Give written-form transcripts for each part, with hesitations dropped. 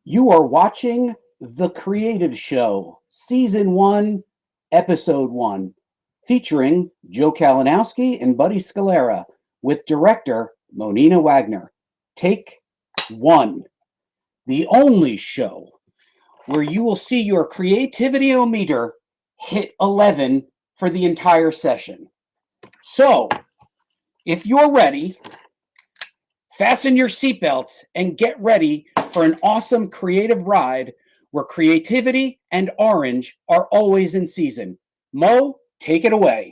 You are watching The Creative Show, Season 1, Episode 1, featuring Joe Kalinowski and Buddy Scalera, with director Monina Wagner. Take 1. The only show where you will see your creativity-o-meter hit 11 for the entire session. So, if you're ready, fasten your seatbelts and get ready for an awesome creative ride where creativity and orange are always in season. Mo, take it away.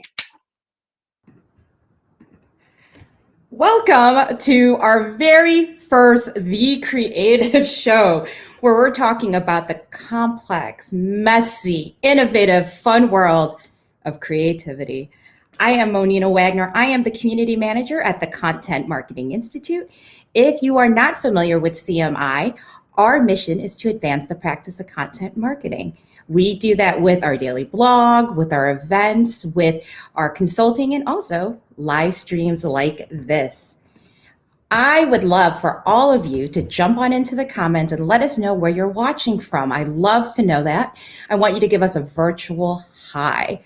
Welcome to our very first The Creative Show, where we're talking about the complex, messy, innovative, fun world of creativity. I am Monina Wagner. I am the community manager at the Content Marketing Institute. If you are not familiar with CMI, our mission is to advance the practice of content marketing. We do that with our daily blog, with our events, with our consulting, and also live streams like this. I would love for all of you to jump on into the comments and let us know where you're watching from. I love to know that. I want you to give us a virtual hi.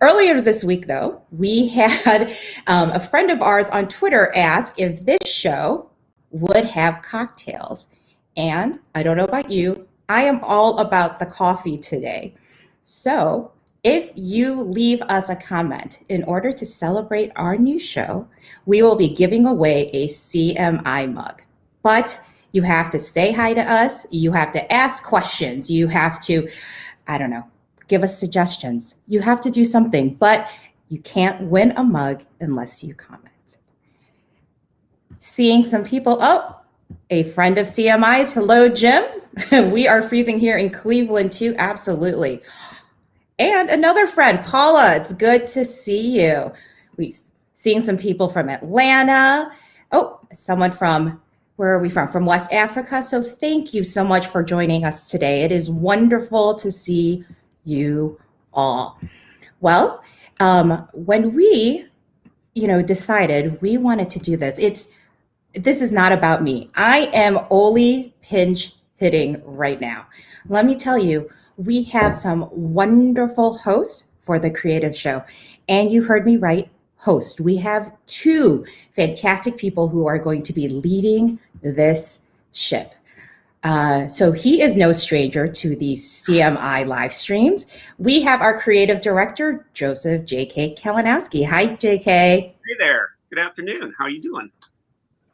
Earlier this week, though, we had a friend of ours on Twitter ask if this show would have cocktails. And I don't know about you, I am all about the coffee today. So if you leave us a comment in order to celebrate our new show, we will be giving away a CMI mug. But you have to say hi to us. You have to ask questions. You have to, give us suggestions. You have to do something, but you can't win a mug unless you comment. Seeing some people, a friend of CMI's. Hello, Jim. We are freezing here in Cleveland too, absolutely. And another friend, Paula, it's good to see you. We're seeing some people from Atlanta. Someone from, where are we from? From West Africa. So thank you so much for joining us today. It is wonderful to see you all. Well, when we, decided we wanted to do this, this is not about me. I am only pinch hitting right now. Let me tell you, we have some wonderful hosts for the Creative Show. And you heard me right, host. We have two fantastic people who are going to be leading this ship. So he is no stranger to the CMI live streams. We have our creative director, Joseph J.K. Kalinowski. Hi, J.K. Hey there. Good afternoon. How are you doing?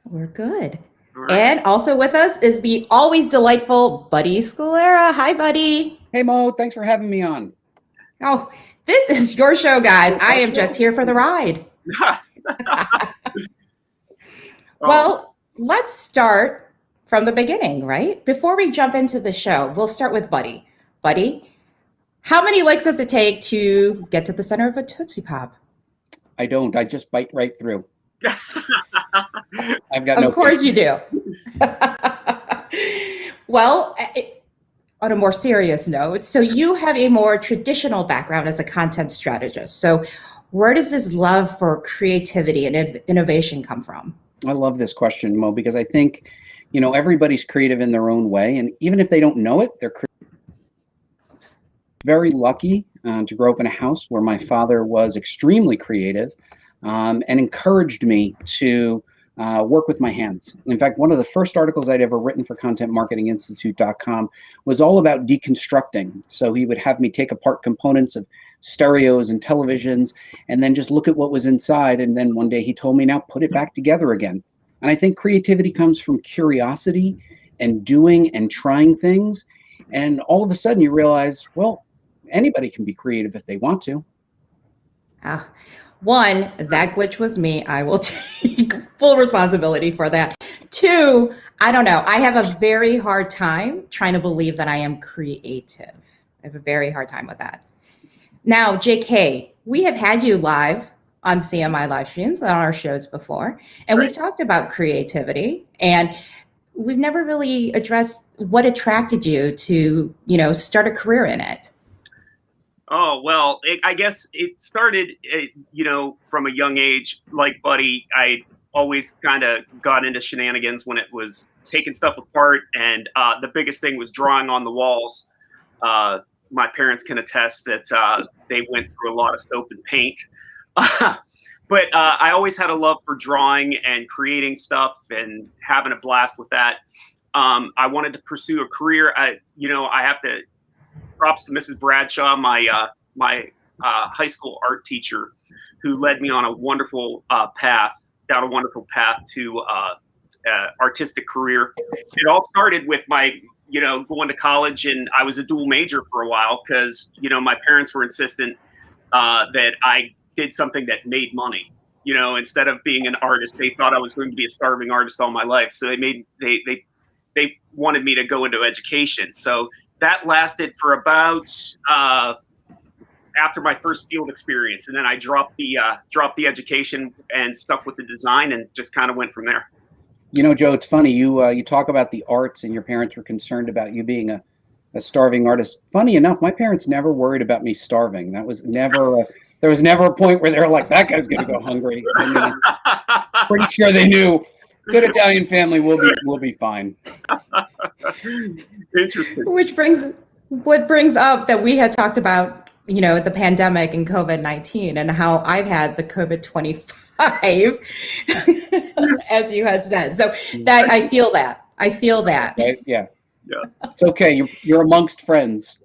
We're good. All right. And also with us is the always delightful Buddy Scalera. Hi, Buddy. Hey, Mo, thanks for having me on. Oh, this is your show, guys. I am just here for the ride. Well, let's start from the beginning, right? Before we jump into the show, we'll start with Buddy. Buddy, how many licks does it take to get to the center of a Tootsie Pop? I don't. I just bite right through. I've got no. Of course you do. Well, on a more serious note, so you have a more traditional background as a content strategist. So where does this love for creativity and innovation come from? I love this question, Mo, because I think, everybody's creative in their own way. And even if they don't know it, they're very lucky to grow up in a house where my father was extremely creative and encouraged me to work with my hands. In fact, one of the first articles I'd ever written for ContentMarketingInstitute.com was all about deconstructing. So he would have me take apart components of stereos and televisions and then just look at what was inside. And then one day he told me, now put it back together again. And I think creativity comes from curiosity and doing and trying things. And all of a sudden you realize, well, anybody can be creative if they want to. One, that glitch was me. I will take full responsibility for that. Two, I don't know. I have a very hard time trying to believe that I am creative. I have a very hard time with that. Now, JK, we have had you live on CMI live streams on our shows before, and we've talked about creativity, and we've never really addressed what attracted you to, start a career in it. Oh, well, I guess it started, from a young age. Like Buddy, I always kind of got into shenanigans when it was taking stuff apart, and the biggest thing was drawing on the walls. My parents can attest that they went through a lot of soap and paint. But I always had a love for drawing and creating stuff and having a blast with that. I wanted to pursue a career. I have to props to Mrs. Bradshaw, my high school art teacher, who led me on a wonderful path to artistic career. It all started with my going to college, and I was a dual major for a while because my parents were insistent that I did something that made money. Instead of being an artist, they thought I was going to be a starving artist all my life. So they wanted me to go into education. So that lasted for about after my first field experience, and then I dropped the education and stuck with the design and just kind of went from there. Joe, it's funny you talk about the arts, and your parents were concerned about you being a starving artist. Funny enough, my parents never worried about me starving. That was never. There was never a point where they were like, that guy's going to go hungry. Pretty sure they knew. Good Italian family, we'll be fine. Interesting. What brings up that we had talked about, the pandemic and COVID-19 and how I've had the COVID-25, as you had said. So that I feel that. Right? Yeah. It's okay. You're amongst friends.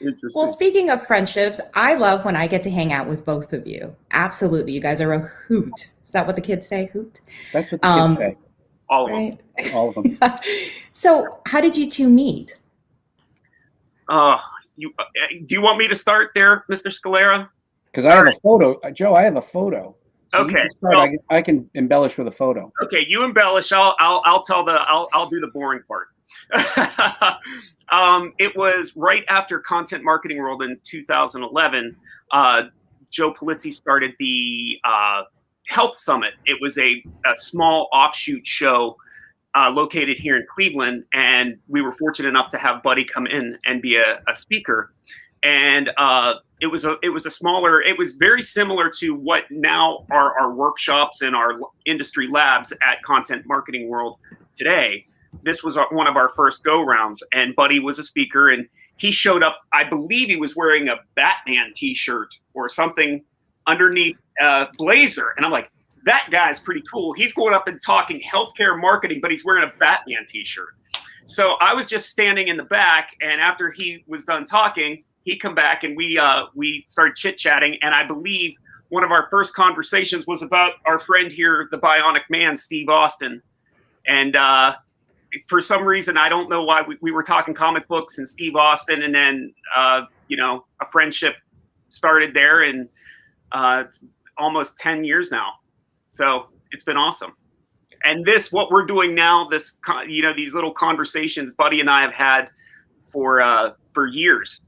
Interesting. Well, speaking of friendships, I love when I get to hang out with both of you. Absolutely. You guys are a hoot. Is that what the kids say? Hoot? That's what the kids say. All of right? them. All of them. So how did you two meet? Do you want me to start there, Mr. Scalera? Because I have a photo. Joe, I have a photo. So Okay. I can embellish with a photo. Okay, you embellish. I'll do the boring part. It was right after Content Marketing World in 2011. Joe Polizzi started the Health Summit. It was a small offshoot show located here in Cleveland, and we were fortunate enough to have Buddy come in and be a speaker. And it was very similar to what now are our workshops and our industry labs at Content Marketing World today. This was one of our first go-rounds, and Buddy was a speaker, and he showed up. I believe he was wearing a Batman t-shirt or something underneath a blazer. And I'm like, that guy's pretty cool. He's going up and talking healthcare marketing, but he's wearing a Batman t-shirt. So I was just standing in the back, and after he was done talking, he come back, and we started chit-chatting, and I believe one of our first conversations was about our friend here, the Bionic Man, Steve Austin. And for some reason, I don't know why, we were talking comic books and Steve Austin, and then a friendship started there, and it's almost 10 years now. So it's been awesome. And what we're doing now, these little conversations Buddy and I have had for years.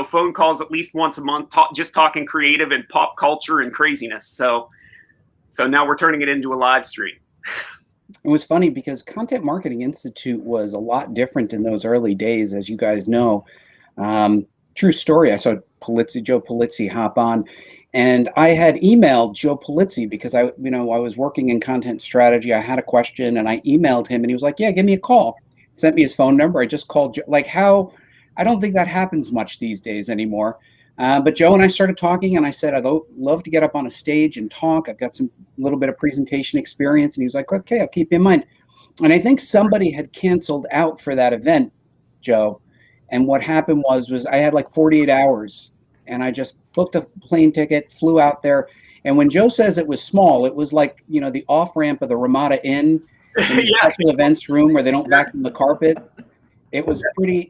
Phone calls at least once a month, just talking creative and pop culture and craziness. So now we're turning it into a live stream. It was funny because Content Marketing Institute was a lot different in those early days, as you guys know. True story. I saw Joe Polizzi hop on, and I had emailed Joe Polizzi because I was working in content strategy. I had a question, and I emailed him, and he was like, "Yeah, give me a call." Sent me his phone number. I just called Joe. Like, how? I don't think that happens much these days anymore. But Joe and I started talking, and I said, I'd love to get up on a stage and talk. I've got some little bit of presentation experience. And he was like, okay, I'll keep you in mind. And I think somebody had canceled out for that event, Joe. And what happened was I had like 48 hours, and I just booked a plane ticket, flew out there. And when Joe says it was small, it was like, the off-ramp of the Ramada Inn in the special events room where they don't vacuum the carpet. It was pretty.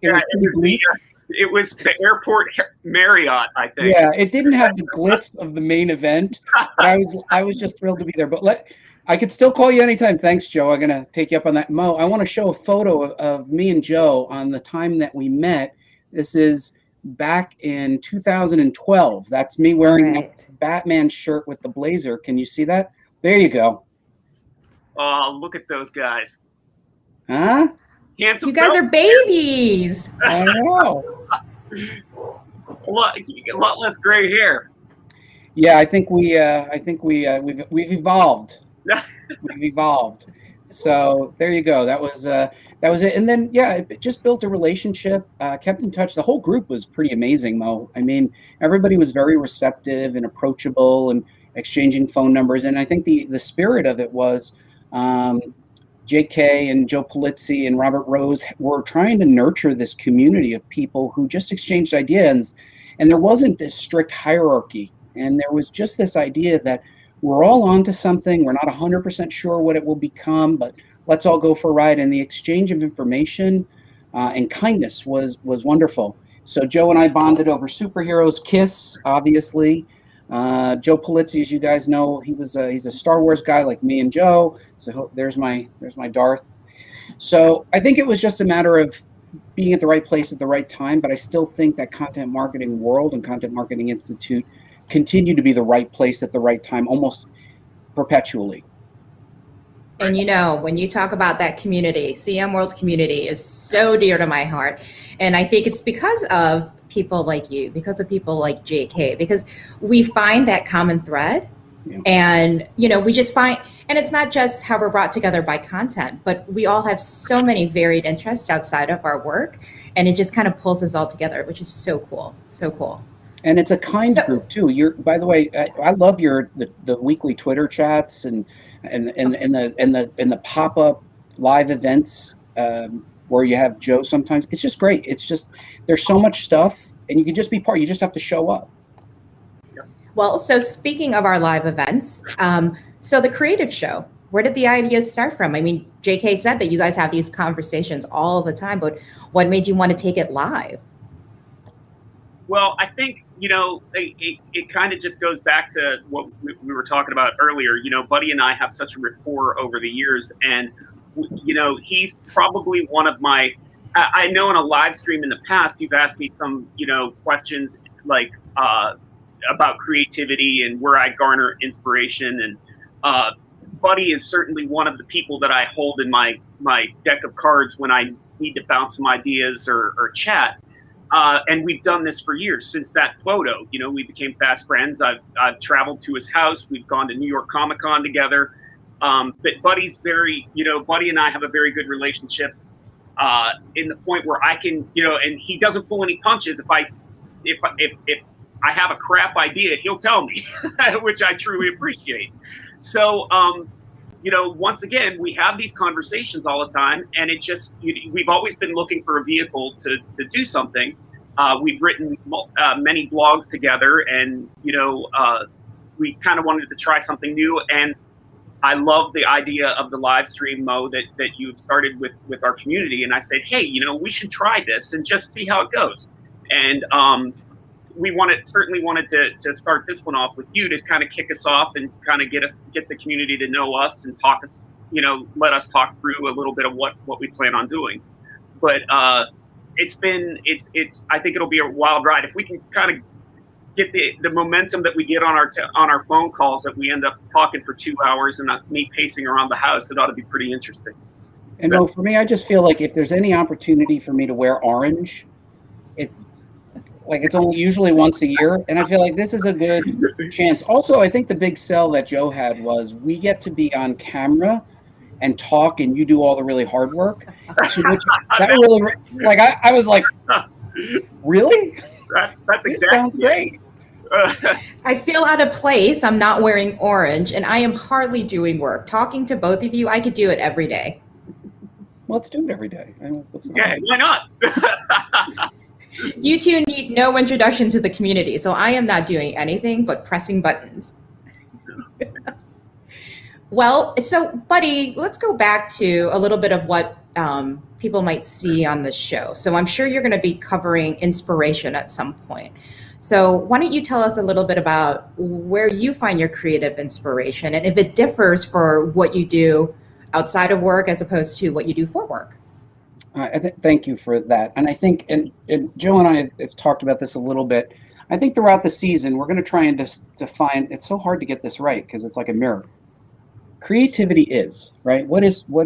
It was the airport Marriott, I think. Yeah, it didn't have the glitz of the main event. But I was just thrilled to be there. But I could still call you anytime. Thanks, Joe. I'm gonna take you up on that. Mo, I want to show a photo of me and Joe on the time that we met. This is back in 2012. That's me wearing that Batman shirt with the blazer. Can you see that? There you go. Oh, look at those guys. Huh? You guys are babies. I know. A lot less gray hair. Yeah, I think we've evolved. We've evolved. So there you go. That was it. And then yeah, it just built a relationship. Kept in touch. The whole group was pretty amazing, Mo. I mean, everybody was very receptive and approachable and exchanging phone numbers. And I think the spirit of it was. JK and Joe Polizzi and Robert Rose were trying to nurture this community of people who just exchanged ideas. And there wasn't this strict hierarchy. And there was just this idea that we're all onto something. We're not 100% sure what it will become, but let's all go for a ride. And the exchange of information and kindness was wonderful. So Joe and I bonded over superheroes, Kiss, obviously. Joe Polizzi, as you guys know, he's a Star Wars guy like me and Joe. So there's my Darth. So I think it was just a matter of being at the right place at the right time. But I still think that Content Marketing World and Content Marketing Institute continue to be the right place at the right time, almost perpetually. And when you talk about that community, CM World's community is so dear to my heart. And I think it's because of people like you, because of people like JK, because we find that common thread. Yeah. And, we just find, and it's not just how we're brought together by content, but we all have so many varied interests outside of our work. And it just kind of pulls us all together, which is so cool. So cool. And it's a kind group too. By the way, I love the weekly Twitter chats and the pop-up live events where you have Joe sometimes. It's just great. It's just, there's so much stuff and you can just be part. You just have to show up. Well, so speaking of our live events, so the creative show, where did the ideas start from? I mean, JK said that you guys have these conversations all the time, but what made you want to take it live? Well, I think, it kind of just goes back to what we were talking about earlier. Buddy and I have such a rapport over the years. And, he's probably one of my, I know in a live stream in the past, you've asked me some, questions like about creativity and where I garner inspiration. And Buddy is certainly one of the people that I hold in my deck of cards when I need to bounce some ideas or chat. And we've done this for years since that photo. We became fast friends. I've traveled to his house. We've gone to New York Comic Con together. But Buddy's Buddy and I have a very good relationship in the point where I can, and he doesn't pull any punches. If I have a crap idea, he'll tell me, which I truly appreciate. So, once again, we have these conversations all the time, and it just, we've always been looking for a vehicle to do something. We've written many blogs together, and, we kind of wanted to try something new. And I love the idea of the live stream, Mo, that you've started with our community. And I said, hey, we should try this and just see how it goes. And we certainly wanted to start this one off with you to kind of kick us off and kind of get the community to know us and let us talk through a little bit of what we plan on doing. But I think it'll be a wild ride if we can kind of get the momentum that we get on our phone calls, that we end up talking for 2 hours and not me pacing around the house. It ought to be pretty interesting. And no, for me, I just feel like if there's any opportunity for me to wear orange, it's only usually once a year, and I feel like this is a good chance. Also, I think the big sell that Joe had was we get to be on camera and talk, and you do all the really hard work. To which that really, I was like, really? That's this exactly. Sounds great. I feel out of place. I'm not wearing orange, and I am hardly doing work. Talking to both of you, I could do it every day. Well, let's do it every day. Why not? You two need no introduction to the community, so I am not doing anything but pressing buttons. Well, so Buddy, let's go back to a little bit of what people might see on the show. So I'm sure you're going to be covering inspiration at some point. So why don't you tell us a little bit about where you find your creative inspiration and if it differs for what you do outside of work as opposed to what you do for work? Thank you for that. And I think, and Joe and I have talked about this a little bit. I think throughout the season, we're going to try and define, it's so hard to get this right because it's like a mirror. Creativity is, right? What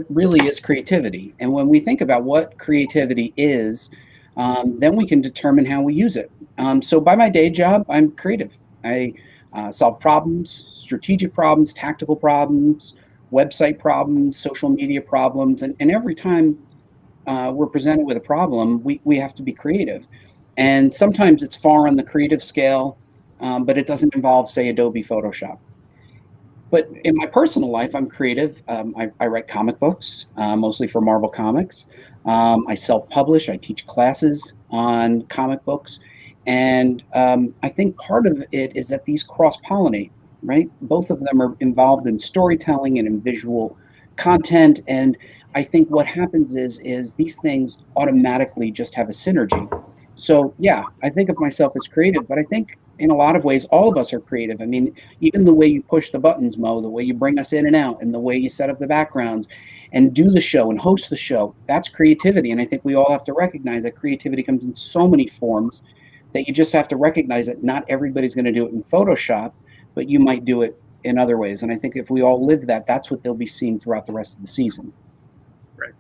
really is creativity? And when we think about what creativity is, then we can determine how we use it. So by my day job, I'm creative. I solve problems, strategic problems, tactical problems, website problems, social media problems, and every time we're presented with a problem, we have to be creative. And sometimes it's far on the creative scale, but it doesn't involve, say, Adobe Photoshop. But in my personal life, I'm creative. I write comic books, mostly for Marvel Comics. I self-publish. I teach classes on comic books. And I think part of it is that these cross-pollinate, right? Both of them are involved in storytelling and in visual content. And I think what happens is these things automatically just have a synergy. So yeah, I think of myself as creative, but I think in a lot of ways, all of us are creative. I mean, even the way you push the buttons, Mo, the way you bring us in and out, and the way you set up the backgrounds and do the show and host the show, that's creativity. And I think we all have to recognize that creativity comes in so many forms that you just have to recognize that not everybody's going to do it in Photoshop, but you might do it in other ways. And I think if we all live that, that's what they'll be seeing throughout the rest of the season. Right.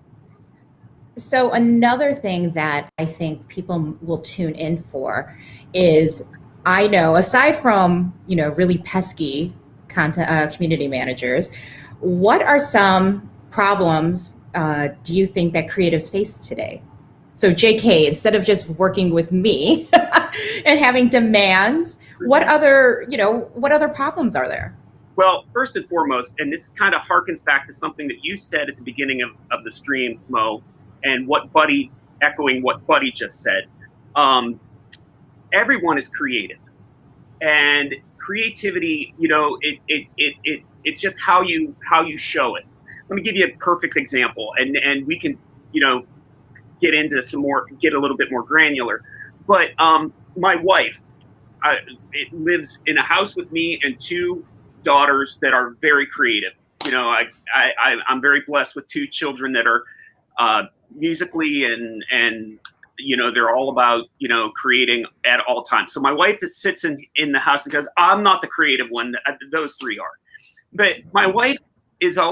So another thing that I think people will tune in for is, I know, aside from, really pesky content community managers, what are some problems do you think that creatives face today? So JK, instead of just working with me and having demands, what other problems are there? Well, first and foremost, and this kind of harkens back to something that you said at the beginning of the stream, Mo, and echoing what Buddy just said. Everyone is creative. And creativity, it's just how you show it. Let me give you a perfect example, and we can, get a little bit more granular. But my wife lives in a house with me and two daughters that are very creative. I'm very blessed with two children that are musically and they're all about, creating at all times. So my wife sits in the house and goes, I'm not the creative one. Those three are. But my wife is a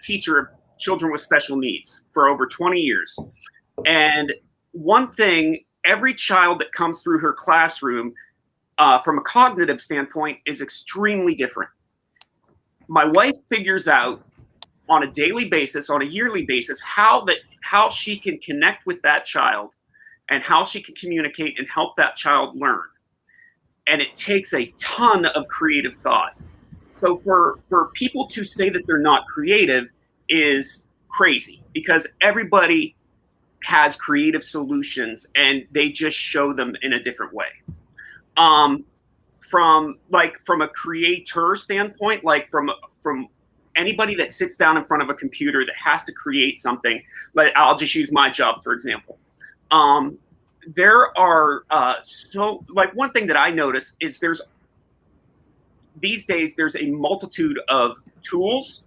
teacher of children with special needs for over 20 years. And one thing, every child that comes through her classroom from a cognitive standpoint is extremely different. My wife figures out on a daily basis, on a yearly basis, how she can connect with that child and how she can communicate and help that child learn. And it takes a ton of creative thought. So for people to say that they're not creative is crazy, because everybody has creative solutions and they just show them in a different way. From a creator standpoint, like from anybody that sits down in front of a computer that has to create something, like I'll just use my job, for example. There are one thing that I notice is these days there's a multitude of tools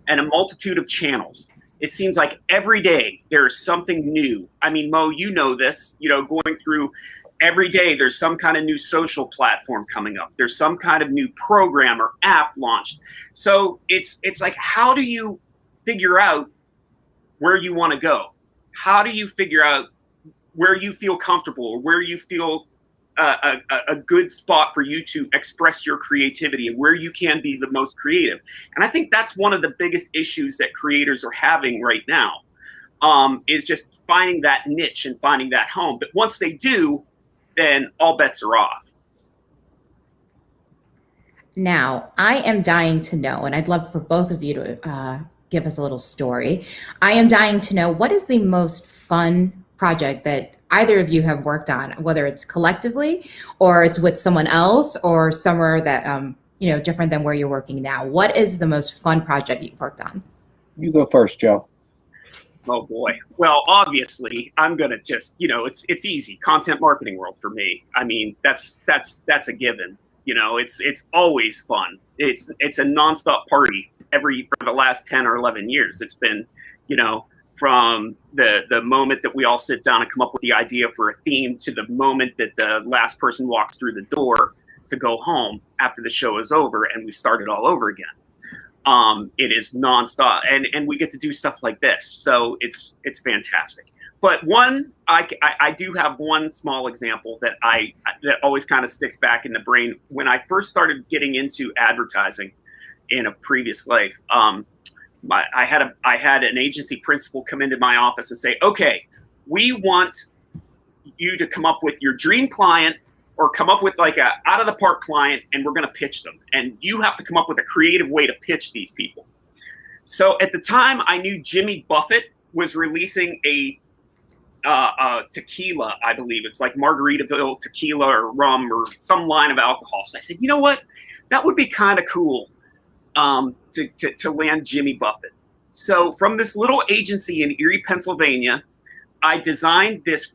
and a multitude of channels. It seems like every day there's something new. I mean, Mo, you know this, going through every day there's some kind of new social platform coming up. There's some kind of new program or app launched. So it's like, how do you figure out where you want to go? How do you figure out where you feel comfortable or where you feel a good spot for you to express your creativity and where you can be the most creative? And I think that's one of the biggest issues that creators are having right now, is just finding that niche and finding that home. But once they do, then all bets are off. Now, I am dying to know, and I'd love for both of you to give us a little story. I am dying to know, what is the most fun project that either of you have worked on, whether it's collectively or it's with someone else or somewhere that, different than where you're working now? What is the most fun project you've worked on? You go first, Joe. Oh boy. Well, obviously, I'm gonna just, it's easy. Content marketing world for me. I mean, that's a given. It's always fun. It's a nonstop party for the last 10 or 11 years. It's been, from the moment that we all sit down and come up with the idea for a theme to the moment that the last person walks through the door to go home after the show is over and we start it all over again. It is nonstop, and we get to do stuff like this, so it's fantastic. But I do have one small example that always kind of sticks back in the brain. When I first started getting into advertising in a previous life. I had an agency principal come into my office and say, okay, we want you to come up with your dream client or come up with like a out of the park client, and we're going to pitch them. And you have to come up with a creative way to pitch these people. So at the time, I knew Jimmy Buffett was releasing a tequila, I believe. It's like Margaritaville tequila or rum or some line of alcohol. So I said, you know what? That would be kind of cool to land Jimmy Buffett. So from this little agency in Erie, Pennsylvania, I designed this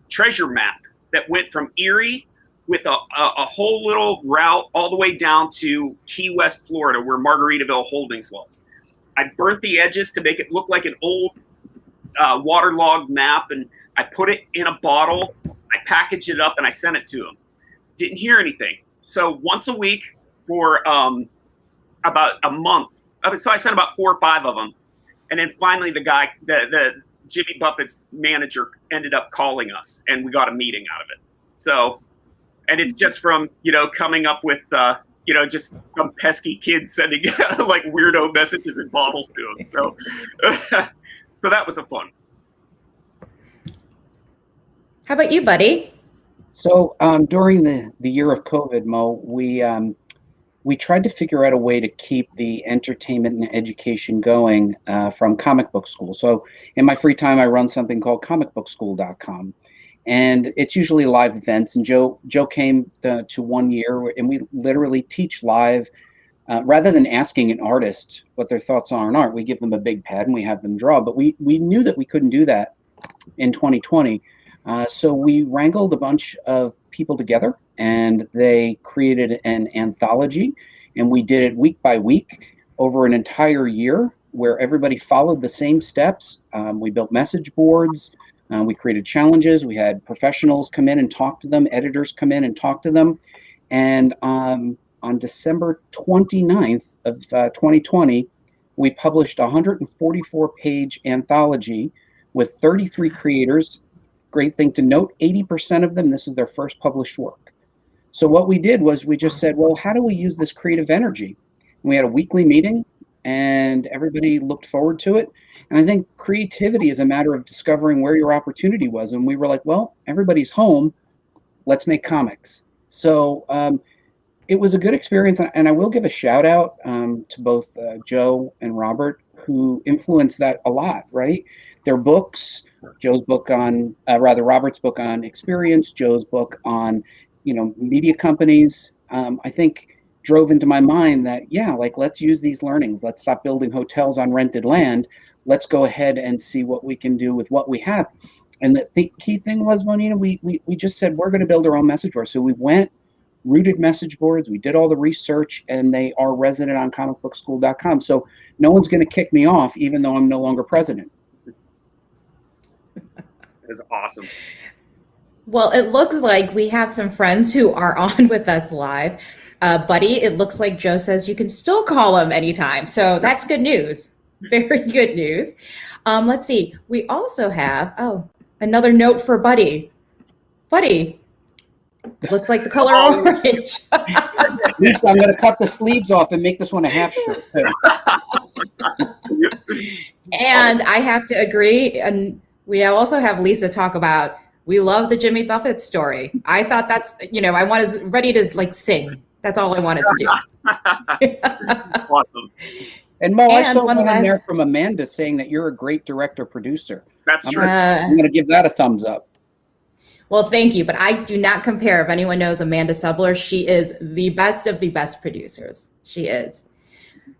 treasure map that went from Erie with a whole little route all the way down to Key West, Florida, where Margaritaville Holdings was. I burnt the edges to make it look like an old waterlogged map, and I put it in a bottle. I packaged it up and I sent it to him. Didn't hear anything. So once a week for about a month. So I sent about 4 or 5 of them. And then finally the Jimmy Buffett's manager ended up calling us, and we got a meeting out of it. So, and it's just from, coming up with, just some pesky kids sending like weirdo messages in bottles to him. So, so that was a fun. How about you, buddy? So during the year of COVID, Mo, we tried to figure out a way to keep the entertainment and education going from comic book school. So in my free time, I run something called comicbookschool.com. And it's usually live events. And Joe came to one year, and we literally teach live. Rather than asking an artist what their thoughts are on art, we give them a big pad and we have them draw. But we knew that we couldn't do that in 2020. So we wrangled a bunch of people together, and they created an anthology, and we did it week by week over an entire year where everybody followed the same steps. We built message boards. We created challenges. We had professionals come in and talk to them, editors come in and talk to them. And on December 29th of 2020, we published a 144-page anthology with 33 creators. Great thing to note, 80% of them, this is their first published work. So what we did was we just said, well, how do we use this creative energy? And we had a weekly meeting, and everybody looked forward to it. And I think creativity is a matter of discovering where your opportunity was. And we were like, well, everybody's home. Let's make comics. So it was a good experience. And I will give a shout out to both Joe and Robert, who influenced that a lot, right? Their books, Robert's book on experience, Joe's book on, media companies, I think drove into my mind that, let's use these learnings. Let's stop building hotels on rented land. Let's go ahead and see what we can do with what we have. And the key thing was, Monina, we just said, we're going to build our own message board. So we went, rooted message boards. We did all the research, and they are resident on comicbookschool.com. So no one's going to kick me off, even though I'm no longer president. That is awesome. Well, it looks like we have some friends who are on with us live. Buddy, it looks like Joe says you can still call him anytime. So that's good news. Very good news. Let's see. We also have, another note for Buddy. Buddy, looks like the color orange. Lisa, I'm going to cut the sleeves off and make this one a half shirt too. And I have to agree. And we also have Lisa talk about, we love the Jimmy Buffett story. I thought that's, I was ready to sing. That's all I wanted to do. Awesome. And Mo, I saw one in there from Amanda saying that you're a great director-producer. That's true. I'm going to give that a thumbs up. Well, thank you. But I do not compare. If anyone knows Amanda Subler, she is the best of the best producers. She is.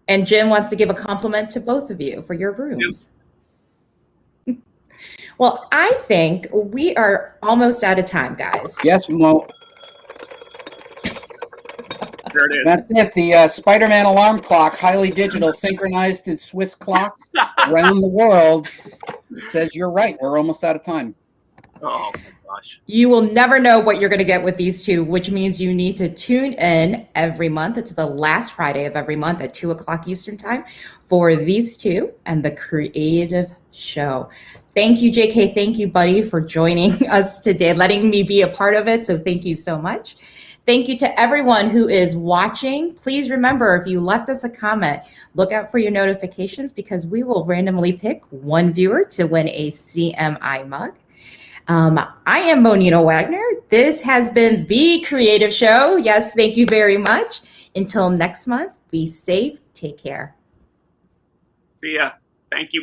And Jim wants to give a compliment to both of you for your rooms. Yep. Well, I think we are almost out of time, guys. Yes, Mo. There it is. That's it. The Spider-Man alarm clock, highly digital, synchronized in Swiss clocks around the world, says you're right. We're almost out of time. Oh, my gosh. You will never know what you're going to get with these two, which means you need to tune in every month. It's the last Friday of every month at 2:00 Eastern time for these two and the Creative Show. Thank you, JK. Thank you, buddy, for joining us today, letting me be a part of it. So thank you so much. Thank you to everyone who is watching. Please remember, if you left us a comment, look out for your notifications because we will randomly pick one viewer to win a CMI mug. I am Monina Wagner. This has been The Creative Show. Yes, thank you very much. Until next month, be safe. Take care. See ya. Thank you.